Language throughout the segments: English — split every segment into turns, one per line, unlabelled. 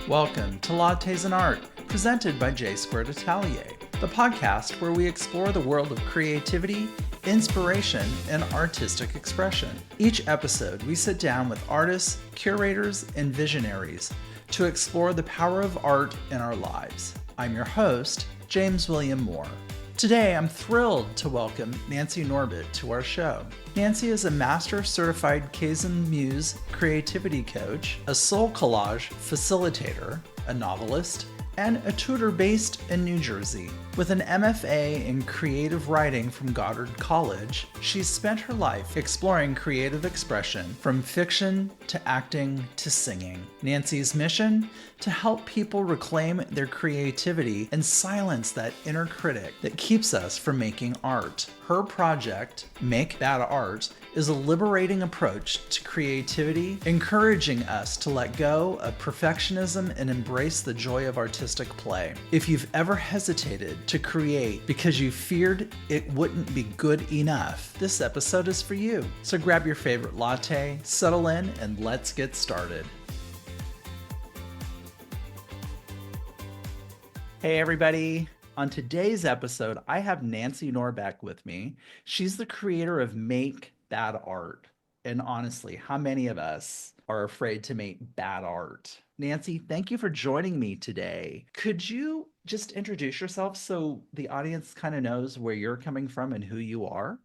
Welcome to Lattes Art, presented by J Squared Atelier, the podcast where we explore the world of creativity, inspiration, and artistic expression. Each episode, we sit down with artists, curators, and visionaries to explore the power of art in our lives. I'm your host, James William Moore. Today, I'm thrilled to welcome Nancy Norbeck to our show. Nancy is a Master Certified Kaizen-Muse creativity coach, a SoulCollage Facilitator, a novelist, and a tutor based in New Jersey. With an MFA in creative writing from Goddard College, she's spent her life exploring creative expression from fiction to acting to singing. Nancy's mission? To help people reclaim their creativity and silence that inner critic that keeps us from making art. Her project, Make Bad Art, is a liberating approach to creativity, encouraging us to let go of perfectionism and embrace the joy of artistic play. If you've ever hesitated to create because you feared it wouldn't be good enough, this episode is for you. So grab your favorite latte, settle in, and let's get started. Hey everybody. On today's episode, I have Nancy Norbeck with me. She's the creator of Make Bad Art. And honestly, how many of us are afraid to make bad art? Nancy, thank you for joining me today. Could you just introduce yourself so the audience kind of knows where you're coming from and who you are?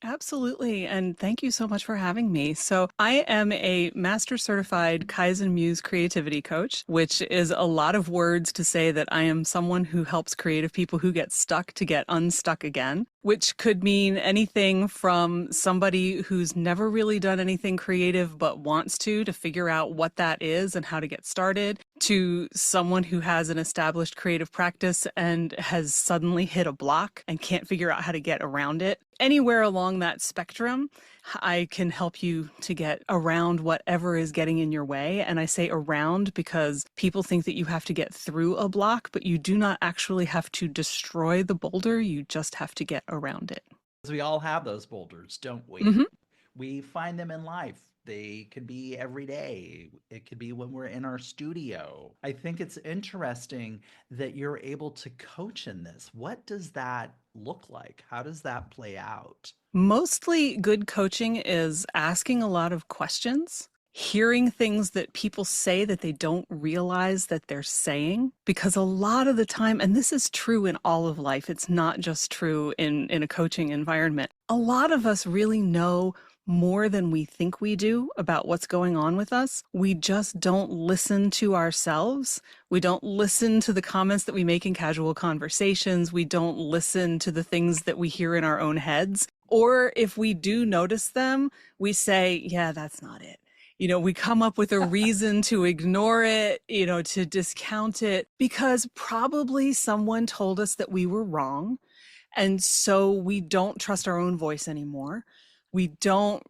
Absolutely. And thank you so much for having me. So I am a Master Certified Kaizen-Muse creativity coach, which is a lot of words to say that I am someone who helps creative people who get stuck to get unstuck again, which could mean anything from somebody who's never really done anything creative but wants to figure out what that is and how to get started, to someone who has an established creative practice and has suddenly hit a block and can't figure out how to get around it. Anywhere along that spectrum, I can help you to get around whatever is getting in your way. And I say around because people think that you have to get through a block, but you do not actually have to destroy the boulder. You just have to get around it.
We all have those boulders, don't we?
Mm-hmm.
We find them in life. They could be every day. It could be when we're in our studio. I think it's interesting that you're able to coach in this. What does that look like? How does that play out?
Mostly good coaching is asking a lot of questions, hearing things that people say that they don't realize that they're saying, because a lot of the time, and this is true in all of life, it's not just true in a coaching environment, a lot of us really know more than we think we do about what's going on with us. We just don't listen to ourselves. We don't listen to the comments that we make in casual conversations. We don't listen to the things that we hear in our own heads. Or if we do notice them, we say, yeah, that's not it. We come up with a reason to ignore it, to discount it, because probably someone told us that we were wrong. And so we don't trust our own voice anymore. We don't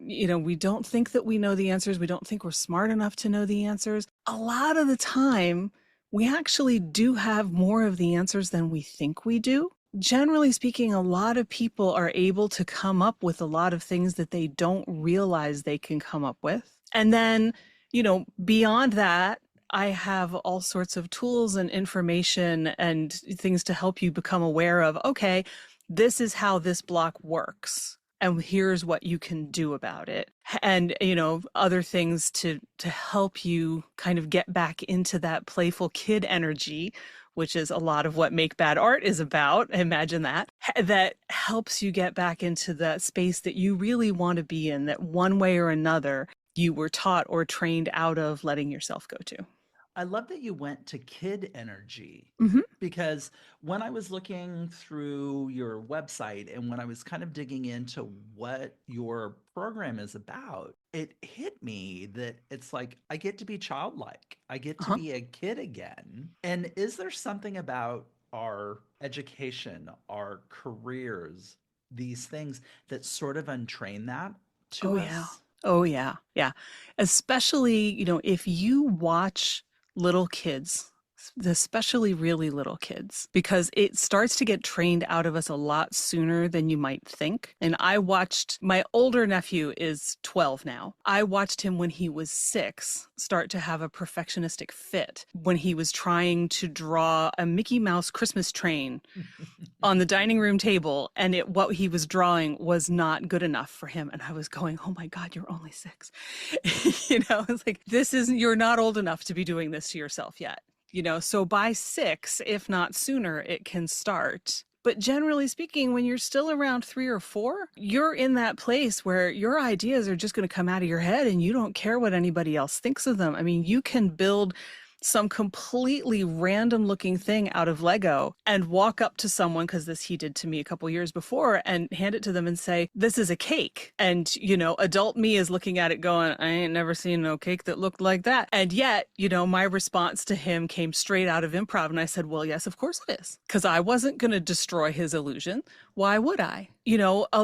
think that we know the answers. We don't think we're smart enough to know the answers. A lot of the time, we actually do have more of the answers than we think we do. Generally speaking, a lot of people are able to come up with a lot of things that they don't realize they can come up with. And then, beyond that, I have all sorts of tools and information and things to help you become aware of, okay, this is how this block works. And here's what you can do about it. And, other things to help you kind of get back into that playful kid energy, which is a lot of what Make Bad Art is about. Imagine that helps you get back into that space that you really want to be in, that one way or another you were taught or trained out of letting yourself go to.
I love that you went to kid energy because when I was looking through your website and when I was kind of digging into what your program is about, it hit me that it's like, I get to be childlike. I get to be a kid again. And is there something about our education, our careers, these things that sort of untrain that to us?
Yeah. Oh, yeah. Yeah. Especially, if you watch little kids especially really little kids, because it starts to get trained out of us a lot sooner than you might think. And I watched, my older nephew is 12 now. I watched him when he was 6 start to have a perfectionistic fit when he was trying to draw a Mickey Mouse Christmas train on the dining room table, and what he was drawing was not good enough for him. And I was going, oh my God, you're only 6. It's like, you're not old enough to be doing this to yourself yet. So by 6, if not sooner, it can start. But generally speaking, when you're still around 3 or 4, you're in that place where your ideas are just going to come out of your head and you don't care what anybody else thinks of them. I mean, you can build some completely random looking thing out of Lego and walk up to someone, because this he did to me a couple years before, and hand it to them and say, this is a cake. And, adult me is looking at it going, I ain't never seen no cake that looked like that. And yet, my response to him came straight out of improv. And I said, well, yes, of course it is. Because I wasn't going to destroy his illusion. Why would I?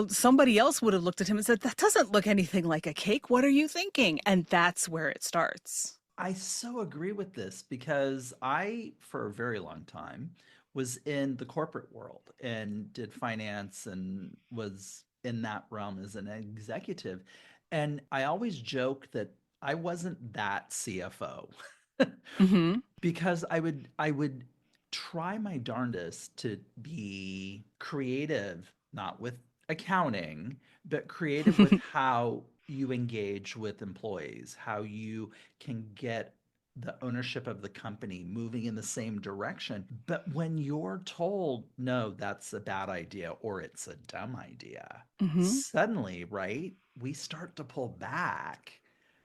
Somebody else would have looked at him and said, that doesn't look anything like a cake. What are you thinking? And that's where it starts.
I so agree with this because I, for a very long time, was in the corporate world and did finance and was in that realm as an executive. And I always joke that I wasn't that CFO
Mm-hmm.
because I would try my darndest to be creative, not with accounting, but creative with how you engage with employees, how you can get the ownership of the company moving in the same direction. But when you're told, no, that's a bad idea or it's a dumb idea,
Mm-hmm.
suddenly, right, we start to pull back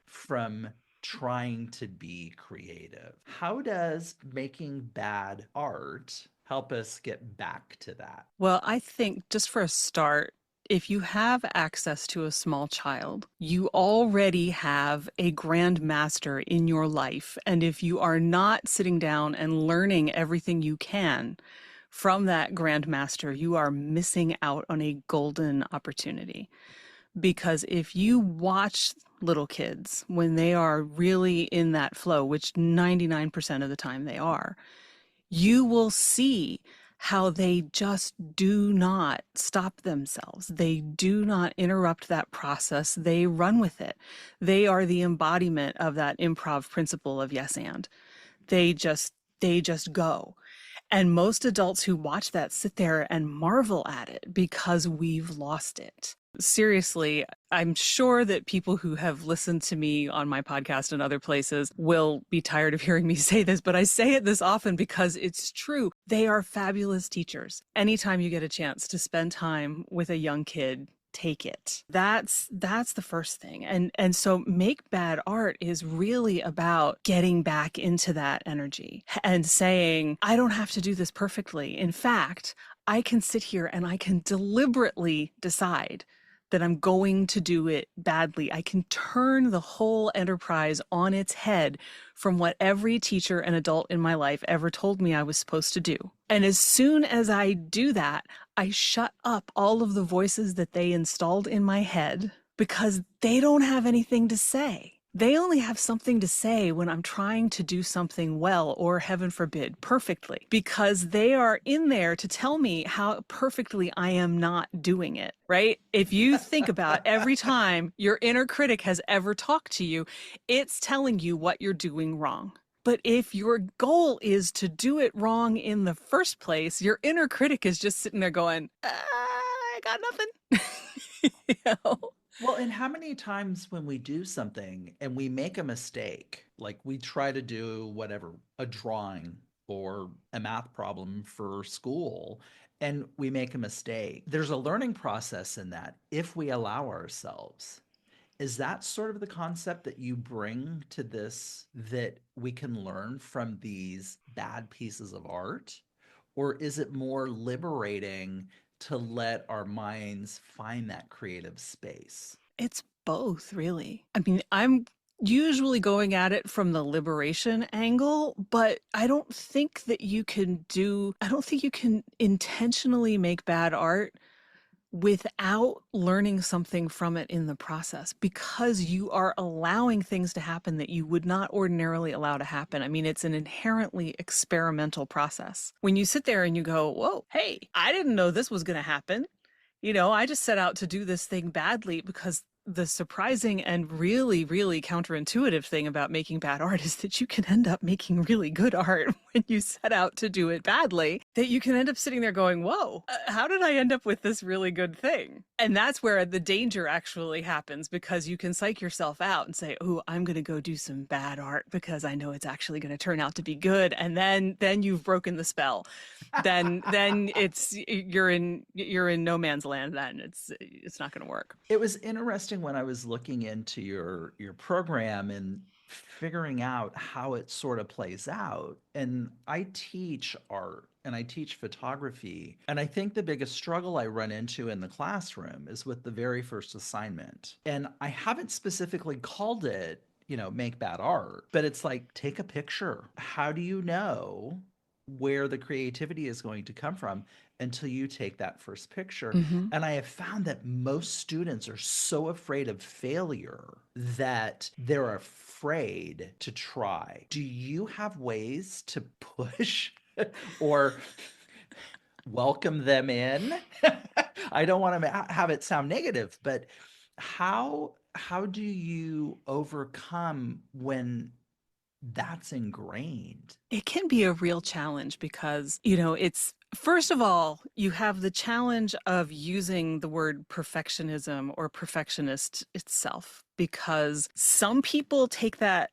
from trying to be creative. How does making bad art help us get back to that?
Well, I think just for a start, if you have access to a small child, you already have a grandmaster in your life. And if you are not sitting down and learning everything you can from that grandmaster, you are missing out on a golden opportunity. Because if you watch little kids when they are really in that flow, which 99% of the time they are, you will see how they just do not stop themselves. They do not interrupt that process. They run with it. They are the embodiment of that improv principle of yes and. They just go. And most adults who watch that sit there and marvel at it because we've lost it. Seriously, I'm sure that people who have listened to me on my podcast and other places will be tired of hearing me say this, but I say it this often because it's true. They are fabulous teachers. Anytime you get a chance to spend time with a young kid, take it. That's the first thing. And so make bad art is really about getting back into that energy and saying, I don't have to do this perfectly. In fact, I can sit here and I can deliberately decide that I'm going to do it badly. I can turn the whole enterprise on its head from what every teacher and adult in my life ever told me I was supposed to do. And as soon as I do that, I shut up all of the voices that they installed in my head because they don't have anything to say. They only have something to say when I'm trying to do something well, or heaven forbid, perfectly, because they are in there to tell me how perfectly I am not doing it, right? If you think about every time your inner critic has ever talked to you, it's telling you what you're doing wrong. But if your goal is to do it wrong in the first place, your inner critic is just sitting there going, I got nothing. you know?
Well, and how many times when we do something and we make a mistake, like we try to do whatever, a drawing or a math problem for school, and we make a mistake, there's a learning process in that if we allow ourselves. Is that sort of the concept that you bring to this, that we can learn from these bad pieces of art? Or is it more liberating to let our minds find that creative space?
It's both, really. I mean, I'm usually going at it from the liberation angle, but I don't think you can intentionally make bad art without learning something from it in the process, because you are allowing things to happen that you would not ordinarily allow to happen. I mean, it's an inherently experimental process. When you sit there and you go, whoa, hey, I didn't know this was going to happen. I just set out to do this thing badly, because the surprising and really, really counterintuitive thing about making bad art is that you can end up making really good art when you set out to do it badly, that you can end up sitting there going, whoa, how did I end up with this really good thing? And that's where the danger actually happens, because you can psych yourself out and say, oh, I'm going to go do some bad art because I know it's actually going to turn out to be good. And then you've broken the spell. then you're in no man's land. Then it's not going to work.
It was interesting when I was looking into your program and figuring out how it sort of plays out. And I teach art and I teach photography. And I think the biggest struggle I run into in the classroom is with the very first assignment. And I haven't specifically called it, make bad art, but it's like, take a picture. How do you know where the creativity is going to come from until you take that first picture?
Mm-hmm.
And I have found that most students are so afraid of failure that they're afraid to try. Do you have ways to push or welcome them in? I don't want to have it sound negative, but how do you overcome when that's ingrained?
It can be a real challenge because, it's, first of all, you have the challenge of using the word perfectionism or perfectionist itself, because some people take that,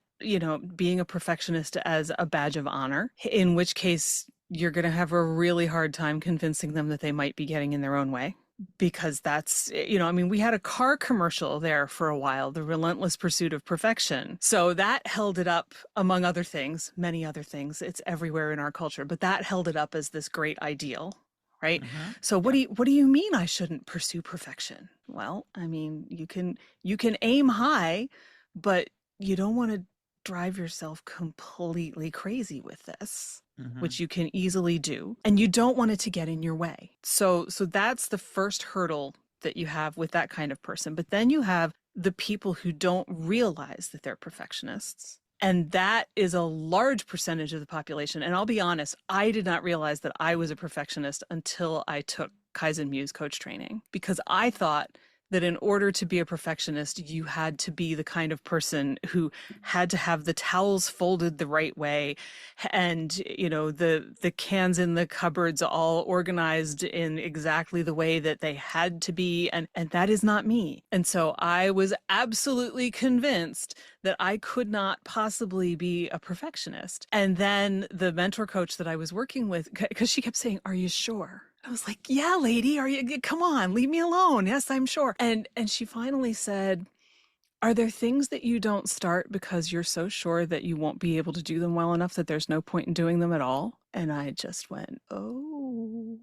being a perfectionist as a badge of honor, in which case you're going to have a really hard time convincing them that they might be getting in their own way. Because that's, we had a car commercial there for a while, the relentless pursuit of perfection. So that held it up, among other things, many other things. It's everywhere in our culture, but that held it up as this great ideal, right? Mm-hmm. So what do you mean I shouldn't pursue perfection? Well, you can aim high, but you don't want to drive yourself completely crazy with this. Mm-hmm. Which you can easily do, and you don't want it to get in your way. So that's the first hurdle that you have with that kind of person. But then you have the people who don't realize that they're perfectionists. And that is a large percentage of the population. And I'll be honest, I did not realize that I was a perfectionist until I took Kaizen-Muse coach training, because I thought that in order to be a perfectionist, you had to be the kind of person who had to have the towels folded the right way, and the cans in the cupboards all organized in exactly the way that they had to be, and that is not me. And so I was absolutely convinced that I could not possibly be a perfectionist. And then the mentor coach that I was working with, because she kept saying, "Are you sure?" I was like, "Yeah, lady, come on, leave me alone. Yes, I'm sure." And she finally said, "Are there things that you don't start because you're so sure that you won't be able to do them well enough that there's no point in doing them at all?" And I just went, oh.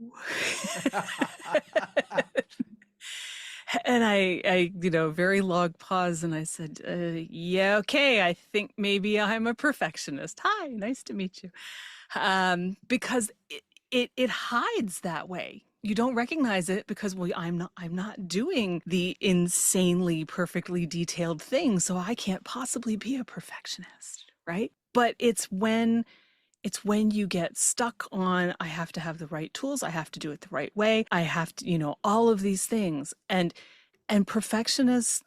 And I very long pause, and I said, yeah, okay, I think maybe I'm a perfectionist. Hi, nice to meet you. Because it hides that way. You don't recognize it because, well, I'm not doing the insanely perfectly detailed thing, so I can't possibly be a perfectionist, right? But it's when you get stuck on, I have to have the right tools, I have to do it the right way, I have to, all of these things. And perfectionism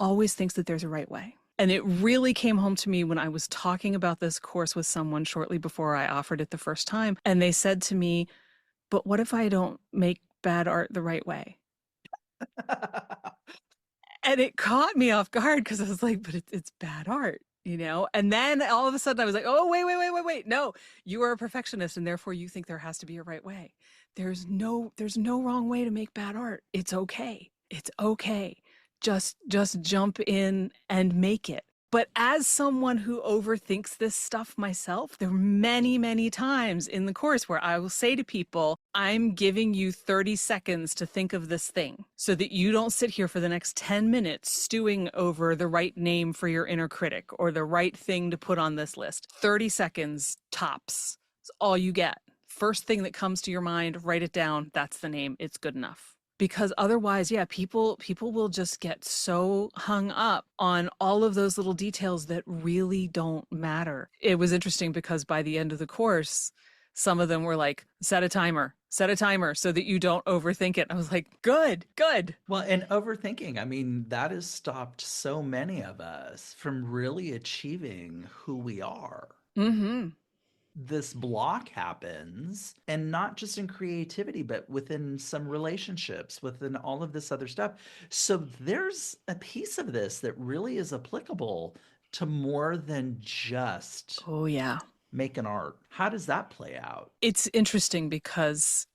always thinks that there's a right way. And it really came home to me when I was talking about this course with someone shortly before I offered it the first time. And they said to me, "But what if I don't make bad art the right way?" And it caught me off guard, because I was like, but it's bad art, And then all of a sudden I was like, oh, wait. No, you are a perfectionist, and therefore you think there has to be a right way. There's no wrong way to make bad art. It's okay. It's okay. Just jump in and make it. But as someone who overthinks this stuff myself, there are many, many times in the course where I will say to people, I'm giving you 30 seconds to think of this thing, so that you don't sit here for the next 10 minutes stewing over the right name for your inner critic or the right thing to put on this list. 30 seconds tops. It's all you get. First thing that comes to your mind, write it down. That's the name. It's good enough. because otherwise, yeah, people will just get so hung up on all of those little details that really don't matter. It was interesting because by the end of the course, some of them were like, set a timer so that you don't overthink it. I was like, good, good.
Well, and overthinking, I mean, that has stopped so many of us from really achieving who we are.
Mm-hmm.
This block happens, and not just in creativity, but within some relationships, within all of this other stuff. So there's a piece of this that really is applicable to more than just
Oh, yeah.
make an art. How does that play out?
It's interesting because,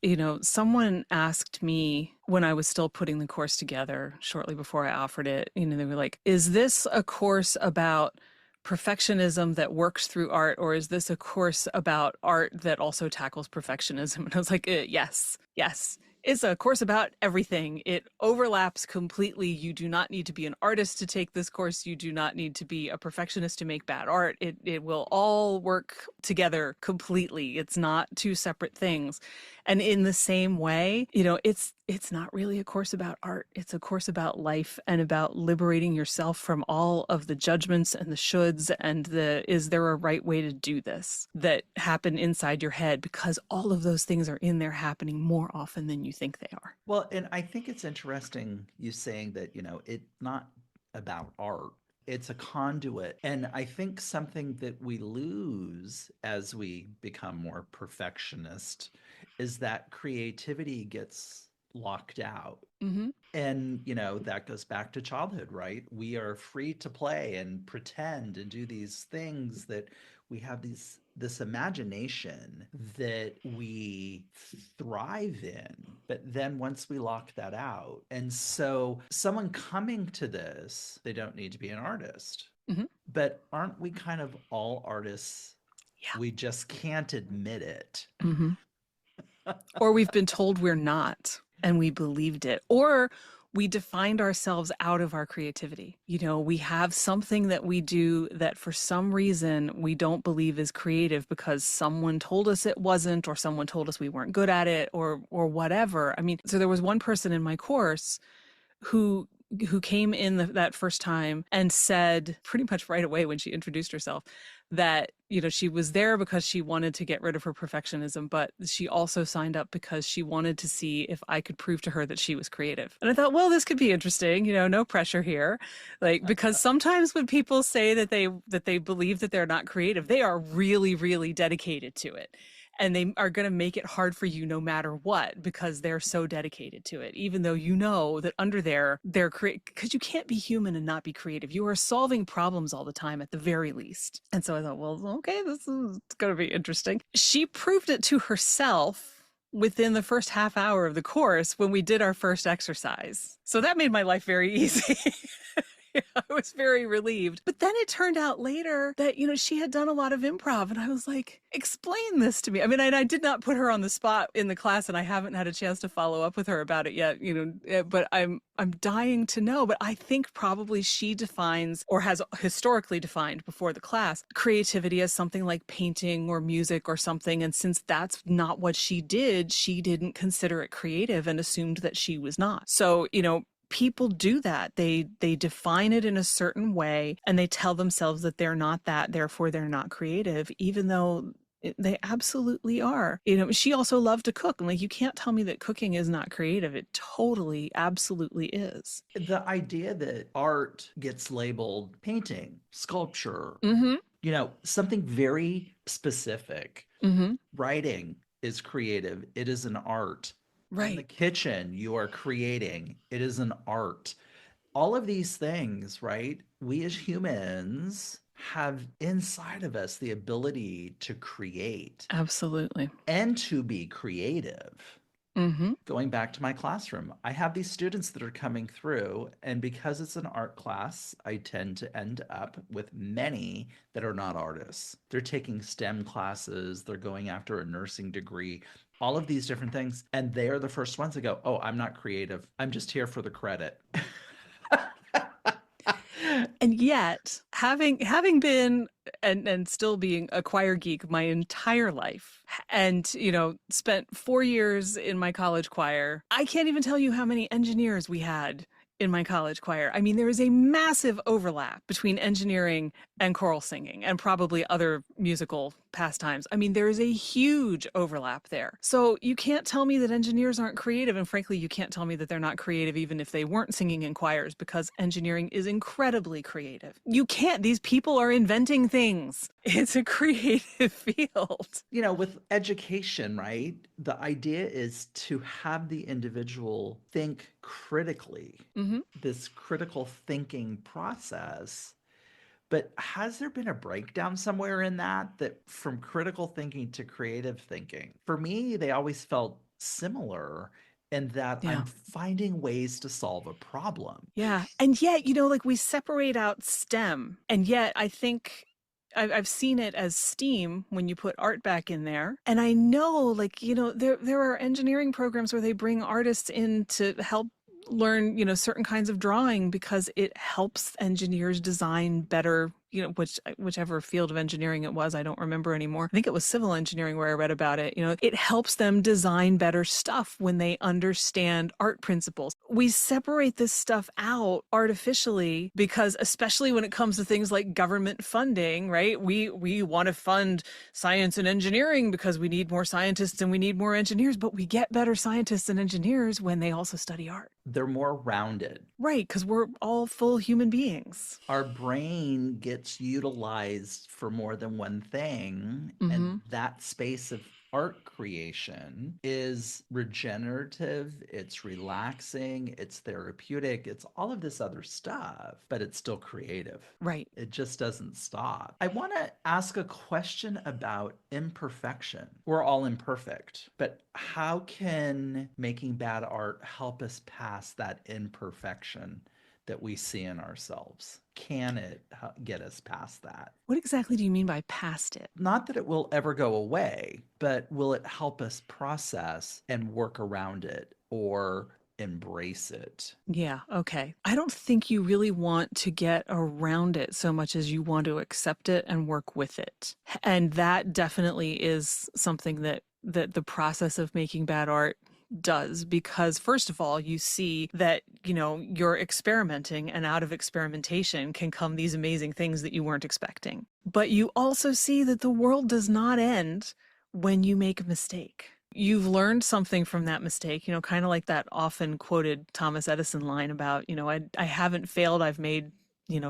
someone asked me when I was still putting the course together shortly before I offered it, they were like, is this a course about perfectionism that works through art, or is this a course about art that also tackles perfectionism? And I was like, yes, yes. It's a course about everything. It overlaps completely. You do not need to be an artist to take this course. You do not need to be a perfectionist to make bad art. It will all work together completely. It's not two separate things. And in the same way, it's not really a course about art. It's a course about life and about liberating yourself from all of the judgments and the shoulds and is there a right way to do this that happen inside your head, because all of those things are in there happening more often than you think they are.
Well, and I think it's interesting you saying that, it's not about art. It's a conduit. And I think something that we lose as we become more perfectionist is that creativity gets locked out.
Mm-hmm.
And, that goes back to childhood, right? We are free to play and pretend and do these things that we have this imagination that we thrive in. But then once we lock that out, and so someone coming to this, they don't need to be an artist.
Mm-hmm.
But aren't we kind of all artists?
Yeah.
We just can't admit it.
Mm-hmm. Or we've been told we're not and we believed it. Or we defined ourselves out of our creativity. We have something that we do that for some reason we don't believe is creative because someone told us it wasn't, or someone told us we weren't good at it, or whatever. I mean, so there was one person in my course who came in that first time and said pretty much right away when she introduced herself that, she was there because she wanted to get rid of her perfectionism, but she also signed up because she wanted to see if I could prove to her that she was creative. And I thought, well, this could be interesting, no pressure here. Like, because sometimes when people say that they believe that they're not creative, they are really, really dedicated to it. And they are going to make it hard for you no matter what, because they're so dedicated to it, even though that under there, they're because you can't be human and not be creative. You are solving problems all the time at the very least. And so I thought, well, okay, this is going to be interesting. She proved it to herself within the first half hour of the course when we did our first exercise. So that made my life very easy. I was very relieved. But then it turned out later that, she had done a lot of improv. And I was like, explain this to me. I mean, I did not put her on the spot in the class, and I haven't had a chance to follow up with her about it yet, but I'm dying to know. But I think probably she defines, or has historically defined before the class, creativity as something like painting or music or something. And since that's not what she did, she didn't consider it creative and assumed that she was not. So, people do that. They define it in a certain way and they tell themselves that they're not that, therefore they're not creative, even though they absolutely are. She also loved to cook. And like, you can't tell me that cooking is not creative. It totally, absolutely is.
The idea that art gets labeled painting, sculpture,
Mm-hmm.
Something very specific.
Mm-hmm.
Writing is creative. It is an art.
Right.
In the kitchen, you are creating. It is an art. All of these things, right? We as humans have inside of us the ability to create.
Absolutely.
And to be creative.
Mm-hmm.
Going back to my classroom, I have these students that are coming through, and because it's an art class, I tend to end up with many that are not artists. They're taking STEM classes, they're going after a nursing degree, all of these different things, and they are the first ones to go, oh, I'm not creative. I'm just here for the credit.
And yet, having been and still being a choir geek my entire life, and spent 4 years in my college choir, I can't even tell you how many engineers we had in my college choir. I mean, there is a massive overlap between engineering and choral singing and probably other musical pastimes. I mean, there is a huge overlap there. So you can't tell me that engineers aren't creative. And frankly, you can't tell me that they're not creative even if they weren't singing in choirs, because engineering is incredibly creative. You can't. These people are inventing things. It's a creative field.
With education, right? The idea is to have the individual think critically,
Mm-hmm.
this critical thinking process. But has there been a breakdown somewhere in that from critical thinking to creative thinking? For me, they always felt similar in that I'm
Yeah.
finding ways to solve a problem.
Yeah. And yet, like we separate out STEM. And yet, I think I've seen it as STEAM when you put art back in there. And I know, there are engineering programs where they bring artists in to help learn, certain kinds of drawing because it helps engineers design better, whichever field of engineering it was, I don't remember anymore. I think it was civil engineering where I read about it. It helps them design better stuff when they understand art principles. We separate this stuff out artificially because, especially when it comes to things like government funding, right? We want to fund science and engineering because we need more scientists and we need more engineers, but we get better scientists and engineers when they also study art.
They're more rounded.
Right, because we're all full human beings.
Our brain gets utilized for more than one thing, and
Mm-hmm.
that space of art creation is regenerative, it's relaxing, it's therapeutic, it's all of this other stuff, but it's still creative.
Right.
It just doesn't stop. I want to ask a question about imperfection. We're all imperfect, but how can making bad art help us past that imperfection that we see in ourselves? Can it get us past that?
What exactly do you mean by past it?
Not that it will ever go away, but will it help us process and work around it or embrace it?
Yeah, okay. I don't think you really want to get around it so much as you want to accept it and work with it. And that definitely is something that the process of making bad art does, because first of all, you see that, you're experimenting, and out of experimentation can come these amazing things that you weren't expecting. But you also see that the world does not end when you make a mistake. You've learned something from that mistake, kind of like that often quoted Thomas Edison line about, I haven't failed, I've made,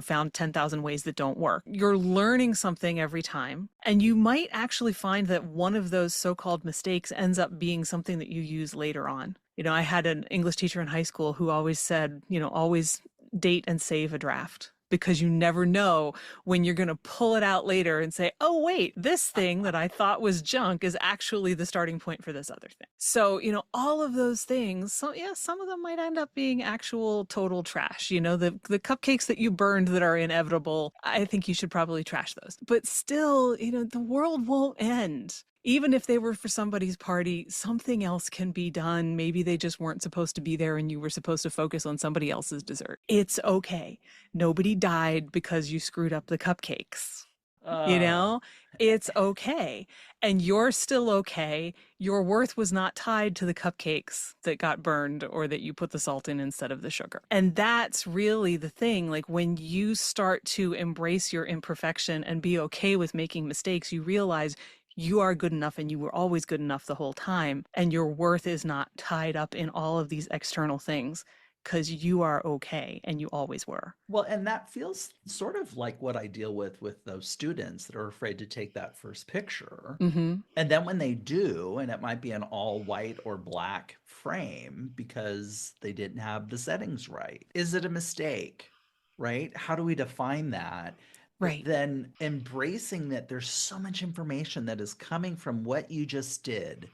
found 10,000 ways that don't work. You're learning something every time. And you might actually find that one of those so-called mistakes ends up being something that you use later on. I had an English teacher in high school who always said, always date and save a draft, because you never know when you're going to pull it out later and say, oh, wait, this thing that I thought was junk is actually the starting point for this other thing. So, all of those things, so yeah, some of them might end up being actual total trash. The cupcakes that you burned that are inevitable, I think you should probably trash those. But still, the world won't end. Even if they were for somebody's party, something else can be done. Maybe they just weren't supposed to be there and you were supposed to focus on somebody else's dessert. It's okay. Nobody died because you screwed up the cupcakes.
Oh,
It's okay. And you're still okay. Your worth was not tied to the cupcakes that got burned or that you put the salt in instead of the sugar. And that's really the thing. Like, when you start to embrace your imperfection and be okay with making mistakes, you realize you are good enough and you were always good enough the whole time. And your worth is not tied up in all of these external things, because you are okay and you always were.
well, and that feels sort of like what I deal with those students that are afraid to take that first picture.
Mm-hmm.
And then when they do, and it might be an all white or black frame because they didn't have the settings right. Is it a mistake? Right? How do we define that? But
Right.
then embracing that there's so much information that is coming from what you just did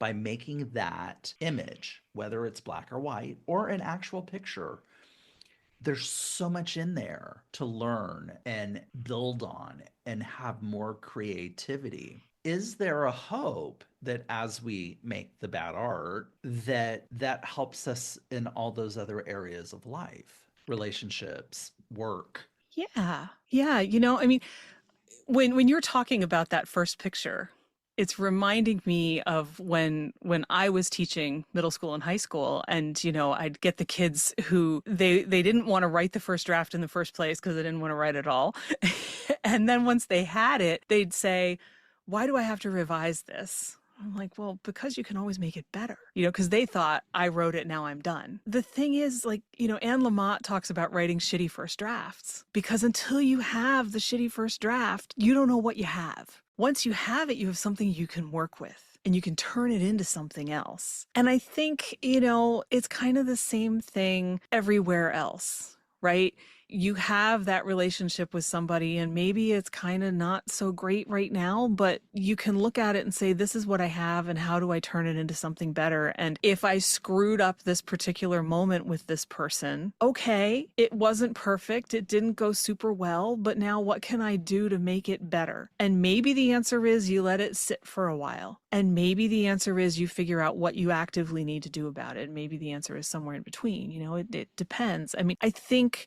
by making that image, whether it's black or white or an actual picture, there's so much in there to learn and build on and have more creativity. Is there a hope that as we make the bad art, that helps us in all those other areas of life, relationships, work?
Yeah. Yeah. You know, I mean, when you're talking about that first picture, it's reminding me of when I was teaching middle school and high school, and I'd get the kids who they didn't want to write the first draft in the first place because they didn't want to write at all. And then once they had it, they'd say, "Why do I have to revise this?" I'm like, well, because you can always make it better, because they thought I wrote it, now I'm done. The thing is, like, Anne Lamott talks about writing shitty first drafts, because until you have the shitty first draft, you don't know what you have. Once you have it, you have something you can work with and you can turn it into something else. And I think, it's kind of the same thing everywhere else, right? You have that relationship with somebody and maybe it's kind of not so great right now, but you can look at it and say, this is what I have and how do I turn it into something better? And if I screwed up this particular moment with this person, okay, it wasn't perfect. It didn't go super well, but now what can I do to make it better? And maybe the answer is you let it sit for a while. And maybe the answer is you figure out what you actively need to do about it. Maybe the answer is somewhere in between. It depends. I mean, I think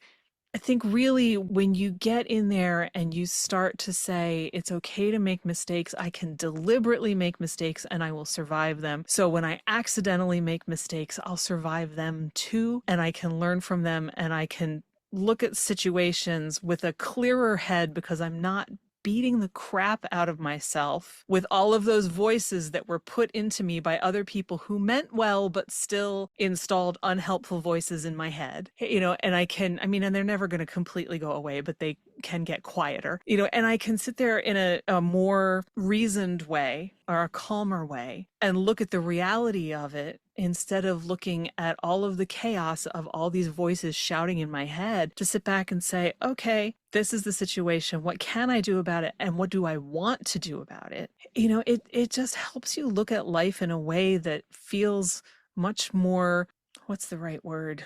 really when you get in there and you start to say, it's okay to make mistakes, I can deliberately make mistakes and I will survive them. So when I accidentally make mistakes, I'll survive them too. And I can learn from them and I can look at situations with a clearer head because I'm not beating the crap out of myself with all of those voices that were put into me by other people who meant well, but still installed unhelpful voices in my head, and they're never going to completely go away, but they can get quieter, and I can sit there in a more reasoned way or a calmer way and look at the reality of it instead of looking at all of the chaos of all these voices shouting in my head, to sit back and say, okay, this is the situation. What can I do about it? And what do I want to do about it? It just helps you look at life in a way that feels much more, what's the right word?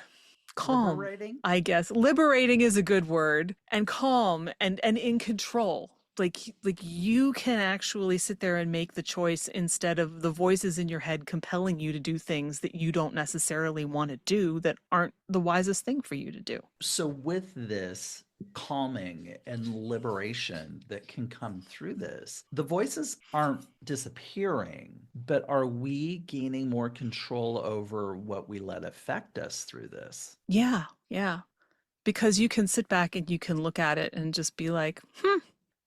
Calm.
Liberating?
I guess. Liberating is a good word. And calm and in control. Like you can actually sit there and make the choice instead of the voices in your head compelling you to do things that you don't necessarily want to do, that aren't the wisest thing for you to do.
So with this calming and liberation that can come through this, the voices aren't disappearing, but are we gaining more control over what we let affect us through this?
Yeah. Yeah. Because you can sit back and you can look at it and just be like,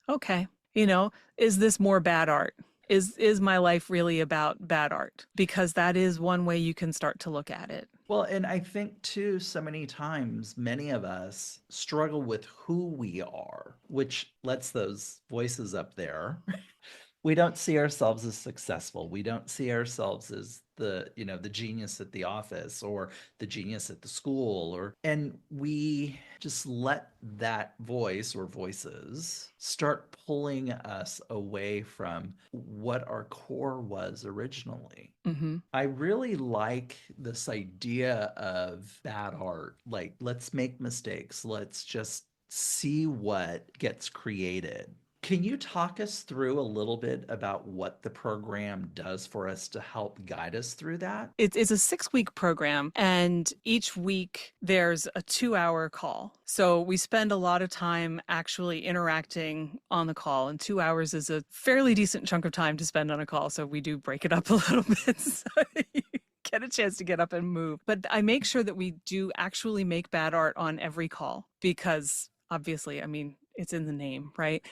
okay, is this more bad art? Is my life really about bad art? Because that is one way you can start to look at it.
Well, and I think too, so many times, many of us struggle with who we are, which lets those voices up there. We don't see ourselves as successful. We don't see ourselves as the genius at the office or the genius at the school, and we just let that voice or voices start pulling us away from what our core was originally.
Mm-hmm.
I really like this idea of bad art. Like, let's make mistakes. Let's just see what gets created. Can you talk us through a little bit about what the program does for us to help guide us through that?
It's a 6-week program, and each week there's a 2-hour call. So we spend a lot of time actually interacting on the call, and 2 hours is a fairly decent chunk of time to spend on a call. So we do break it up a little bit so you get a chance to get up and move. But I make sure that we do actually make bad art on every call because obviously, I mean, it's in the name, right?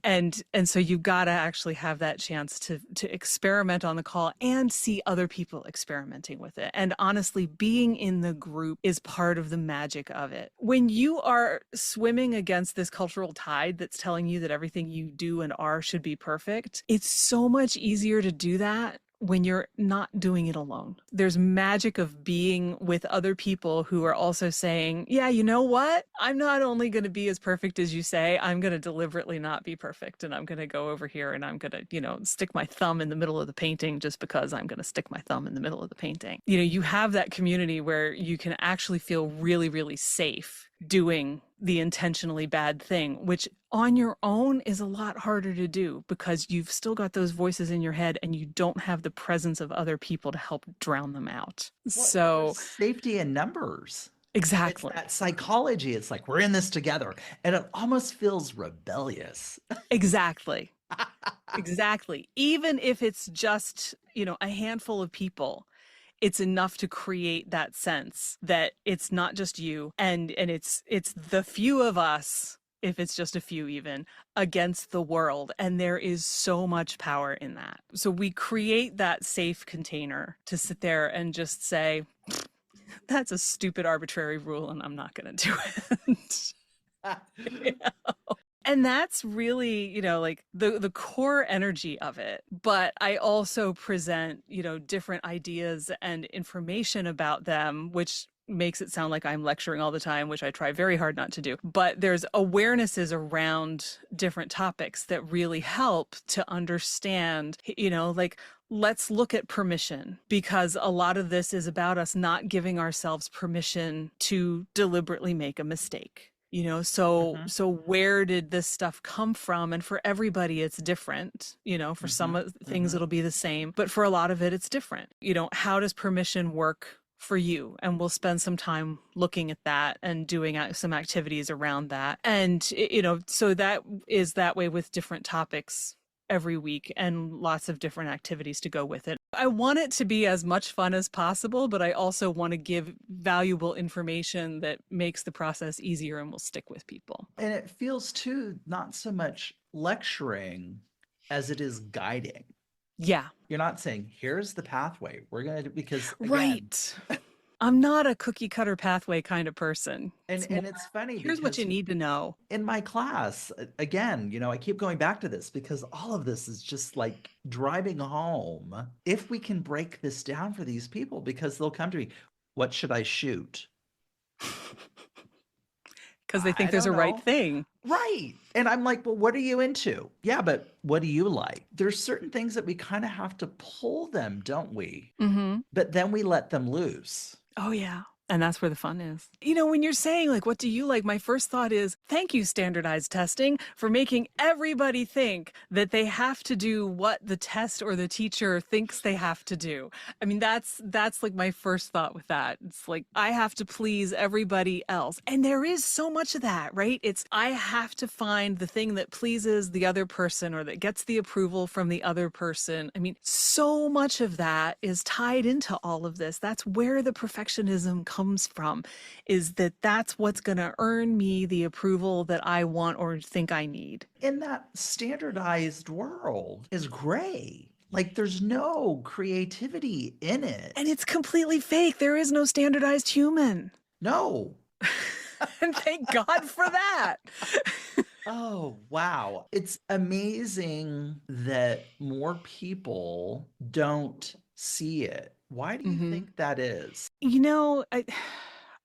And so you've got to actually have that chance to experiment on the call and see other people experimenting with it. And honestly, being in the group is part of the magic of it. When you are swimming against this cultural tide that's telling you that everything you do and are should be perfect, it's so much easier to do that when you're not doing it alone. There's magic of being with other people who are also saying, yeah, you know what? I'm not only going to be as perfect as you say, I'm going to deliberately not be perfect. And I'm going to go over here and I'm going to, stick my thumb in the middle of the painting just because I'm going to stick my thumb in the middle of the painting. You have that community where you can actually feel really, really safe doing the intentionally bad thing, which on your own is a lot harder to do because you've still got those voices in your head and you don't have the presence of other people to help drown them out.
Well,
So
safety in numbers. It's
Exactly.
that psychology. It's like we're in this together. And it almost feels rebellious.
Exactly. Exactly. Even if it's just, a handful of people, it's enough to create that sense that it's not just you and it's the few of us, if it's just a few even, against the world. And there is so much power in that. So we create that safe container to sit there and just say, that's a stupid arbitrary rule and I'm not going to do it. Yeah. And that's really, like the core energy of it. But I also present, different ideas and information about them, which makes it sound like I'm lecturing all the time, which I try very hard not to do. But there's awarenesses around different topics that really help to understand, like let's look at permission, because a lot of this is about us not giving ourselves permission to deliberately make a mistake. So where did this stuff come from? And for everybody, it's different. For some things, it'll be the same, but for a lot of it, it's different. How does permission work for you? And we'll spend some time looking at that and doing some activities around that. And, so that is that way with different topics every week and lots of different activities to go with it. I want it to be as much fun as possible, but I also want to give valuable information that makes the process easier and will stick with people.
And it feels too not so much lecturing as it is guiding.
Yeah.
You're not saying, here's the pathway. We're going to, because again,
right. I'm not a cookie cutter pathway kind of person.
And it's funny.
Here's what you need to know.
In my class, again, I keep going back to this because all of this is just like driving home. If we can break this down for these people, because they'll come to me, what should I shoot?
Because they think there's a right thing.
Right. And I'm like, well, what are you into? Yeah, but what do you like? There's certain things that we kind of have to pull them, don't we?
Mm-hmm.
But then we let them loose.
Oh, yeah. And that's where the fun is. When you're saying, like, what do you like? My first thought is, thank you, standardized testing, for making everybody think that they have to do what the test or the teacher thinks they have to do. I mean, that's like my first thought with that. It's like, I have to please everybody else. And there is so much of that, right? It's, I have to find the thing that pleases the other person or that gets the approval from the other person. I mean, so much of that is tied into all of this. That's where the perfectionism comes from, is that's what's going to earn me the approval that I want or think I need.
In that standardized world is gray. Like there's no creativity in it.
And it's completely fake. There is no standardized human.
No.
And thank God for that.
Oh, wow. It's amazing that more people don't see it. Why do you think that is?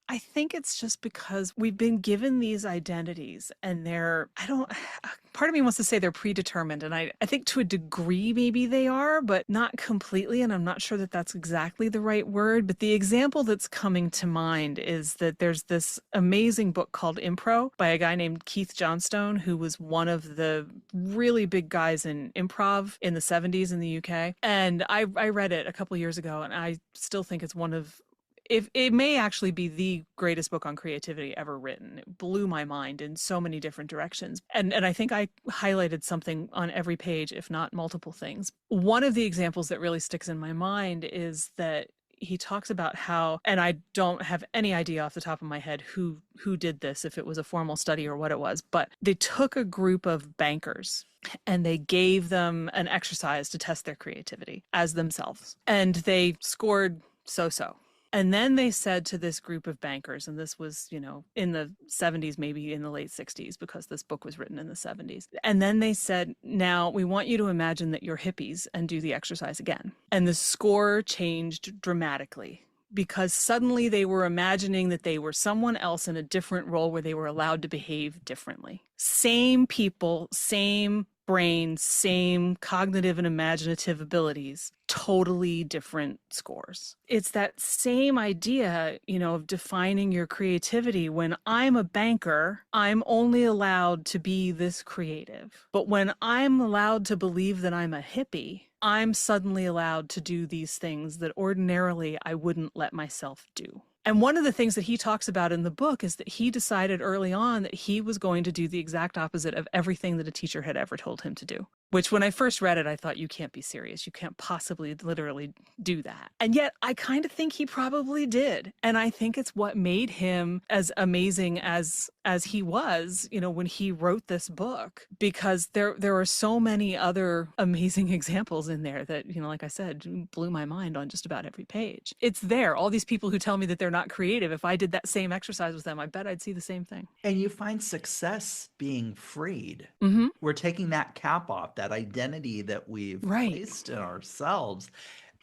I think it's just because we've been given these identities and part of me wants to say they're predetermined. And I think to a degree, maybe they are, but not completely. And I'm not sure that that's exactly the right word. But the example that's coming to mind is that there's this amazing book called Impro by a guy named Keith Johnstone, who was one of the really big guys in improv in the 70s in the UK. And I read it a couple years ago, and I still think it's one of, if it may actually be the greatest book on creativity ever written. It blew my mind in so many different directions. And I think I highlighted something on every page, if not multiple things. One of the examples that really sticks in my mind is that he talks about how, and I don't have any idea off the top of my head who did this, if it was a formal study or what it was, but they took a group of bankers and they gave them an exercise to test their creativity as themselves. And they scored so-so. And then they said to this group of bankers, and this was, in the 70s, maybe in the late 60s, because this book was written in the 70s. And then they said, now we want you to imagine that you're hippies and do the exercise again. And the score changed dramatically, because suddenly they were imagining that they were someone else in a different role where they were allowed to behave differently. Same people, same brain, same cognitive and imaginative abilities, totally different scores. It's that same idea, of defining your creativity. When I'm a banker, I'm only allowed to be this creative. But when I'm allowed to believe that I'm a hippie, I'm suddenly allowed to do these things that ordinarily I wouldn't let myself do. And one of the things that he talks about in the book is that he decided early on that he was going to do the exact opposite of everything that a teacher had ever told him to do. Which when I first read it, I thought, you can't be serious. You can't possibly literally do that. And yet I kind of think he probably did. And I think it's what made him as amazing as he was, when he wrote this book, because there are so many other amazing examples in there that, like I said, blew my mind on just about every page. It's there. All these people who tell me that they're not creative, if I did that same exercise with them, I bet I'd see the same thing.
And you find success being freed.
Mm-hmm.
We're taking that cap off, that identity that we've placed in ourselves.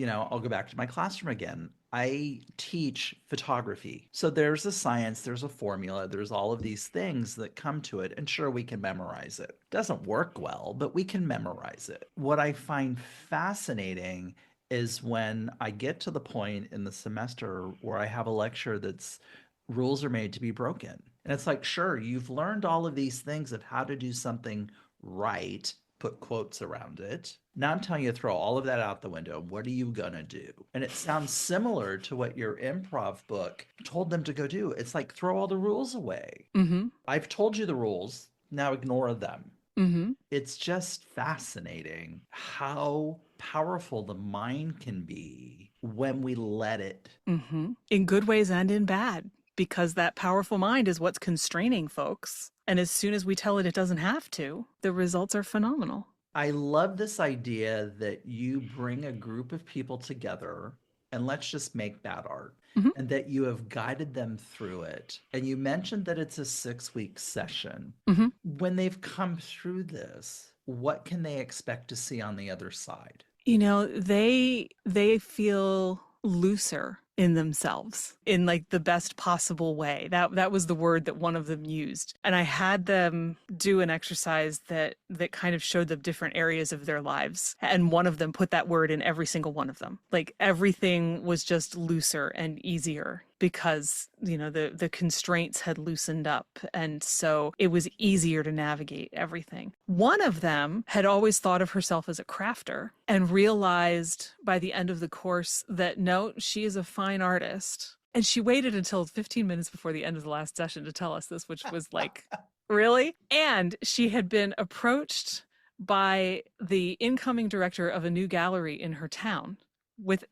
I'll go back to my classroom again. I teach photography. So there's a science, there's a formula, there's all of these things that come to it. And sure, we can memorize it. Doesn't work well, but we can memorize it. What I find fascinating is when I get to the point in the semester where I have a lecture that's rules are made to be broken. And it's like, sure, you've learned all of these things of how to do something right, put quotes around it. Now I'm telling you to throw all of that out the window. What are you going to do? And it sounds similar to what your improv book told them to go do. It's like, throw all the rules away.
Mm-hmm.
I've told you the rules. Now ignore them.
Mm-hmm.
It's just fascinating how powerful the mind can be when we let it.
Mm-hmm. In good ways and in bad. Because that powerful mind is what's constraining folks. And as soon as we tell it it doesn't have to, the results are phenomenal.
I love this idea that you bring a group of people together and let's just make bad art. Mm-hmm. And that you have guided them through it. And you mentioned that it's a 6-week session.
Mm-hmm.
When they've come through this, what can they expect to see on the other side?
They feel looser in themselves in like the best possible way. That was the word that one of them used. And I had them do an exercise that kind of showed them different areas of their lives. And one of them put that word in every single one of them. Like everything was just looser and easier because, the constraints had loosened up. And so it was easier to navigate everything. One of them had always thought of herself as a crafter and realized by the end of the course that no, she is a fine artist. And she waited until 15 minutes before the end of the last session to tell us this, which was like, really? And she had been approached by the incoming director of a new gallery in her town.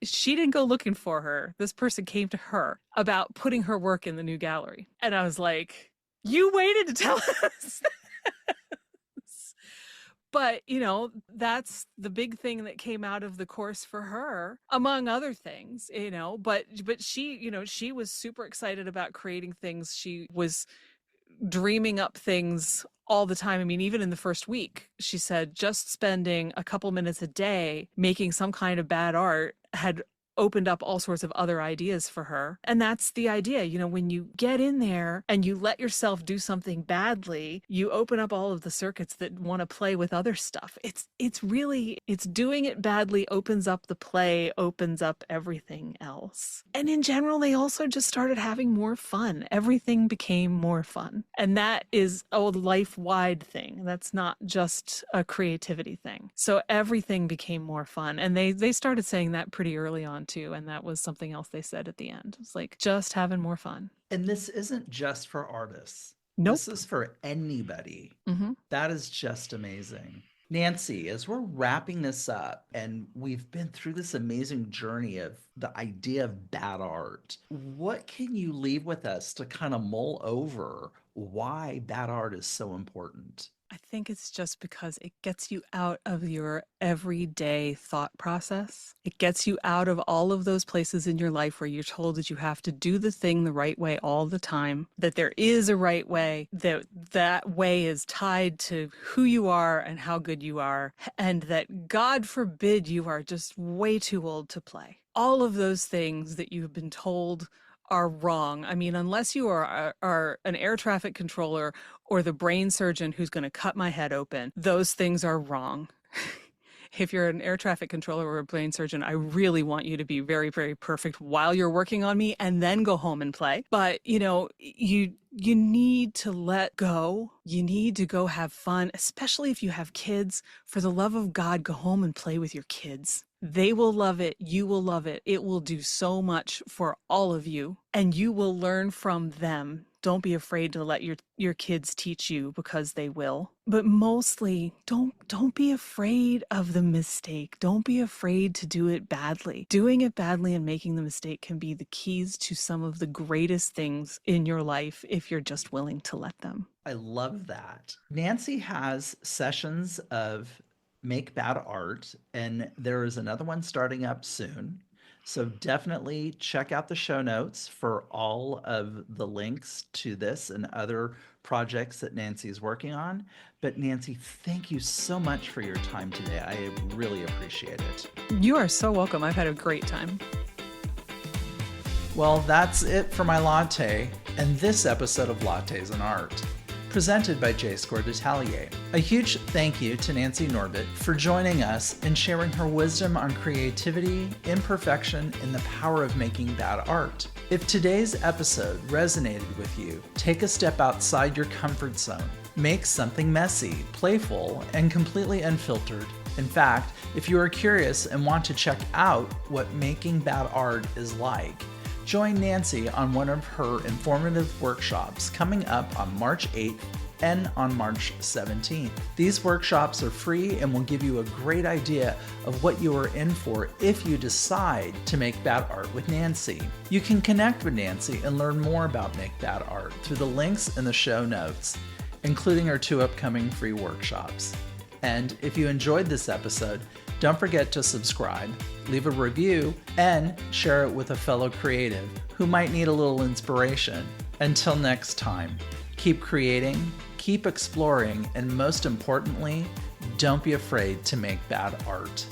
She didn't go looking for her. This person came to her about putting her work in the new gallery. And I was like, you waited to tell us. But, that's the big thing that came out of the course for her, among other things, but she, she was super excited about creating things. She was dreaming up things all the time. I mean, even in the first week, she said just spending a couple minutes a day making some kind of bad art had opened up all sorts of other ideas for her. And that's the idea. When you get in there and you let yourself do something badly, you open up all of the circuits that want to play with other stuff. It's doing it badly opens up the play, opens up everything else. And in general, they also just started having more fun. Everything became more fun. And that is a life-wide thing. That's not just a creativity thing. So everything became more fun. And they started saying that pretty early on too. And that was something else they said at the end. It's like just having more fun.
And this isn't just for artists.
Nope.
This is for anybody.
Mm-hmm.
That is just amazing. Nancy, as we're wrapping this up and we've been through this amazing journey of the idea of bad art, what can you leave with us to kind of mull over why bad art is so important?
I think it's just because it gets you out of your everyday thought process. It gets you out of all of those places in your life where you're told that you have to do the thing the right way all the time, that there is a right way, that way is tied to who you are and how good you are, and that God forbid you are just way too old to play. All of those things that you've been told are wrong. I mean, unless you are an air traffic controller or the brain surgeon who's going to cut my head open, those things are wrong. If you're an air traffic controller or a brain surgeon, I really want you to be very, very perfect while you're working on me and then go home and play. But, you need to let go. You need to go have fun, especially if you have kids. For the love of God, go home and play with your kids. They will love it. You will love it. It will do so much for all of you, and you will learn from them. Don't be afraid to let your kids teach you, because they will. But mostly, don't be afraid of the mistake. Don't be afraid to do it badly. Doing it badly and making the mistake can be the keys to some of the greatest things in your life if you're just willing to let them.
I love that. Nancy has sessions of make bad art, and there is another one starting up soon. So definitely check out the show notes for all of the links to this and other projects that Nancy's working on. But Nancy, thank you so much for your time today. I really appreciate it.
You are so welcome. I've had a great time.
Well, that's it for my latte and this episode of Lattes Art, presented by J Squared Atelier. A huge thank you to Nancy Norbeck for joining us and sharing her wisdom on creativity, imperfection, and the power of making bad art. If today's episode resonated with you, take a step outside your comfort zone. Make something messy, playful, and completely unfiltered. In fact, if you are curious and want to check out what making bad art is like, join Nancy on one of her informative workshops coming up on March 8th and on March 17th. These workshops are free and will give you a great idea of what you are in for if you decide to make bad art with Nancy. You can connect with Nancy and learn more about Make Bad Art through the links in the show notes, including our 2 upcoming free workshops. And if you enjoyed this episode, don't forget to subscribe, leave a review, and share it with a fellow creative who might need a little inspiration. Until next time, keep creating, keep exploring, and most importantly, don't be afraid to make bad art.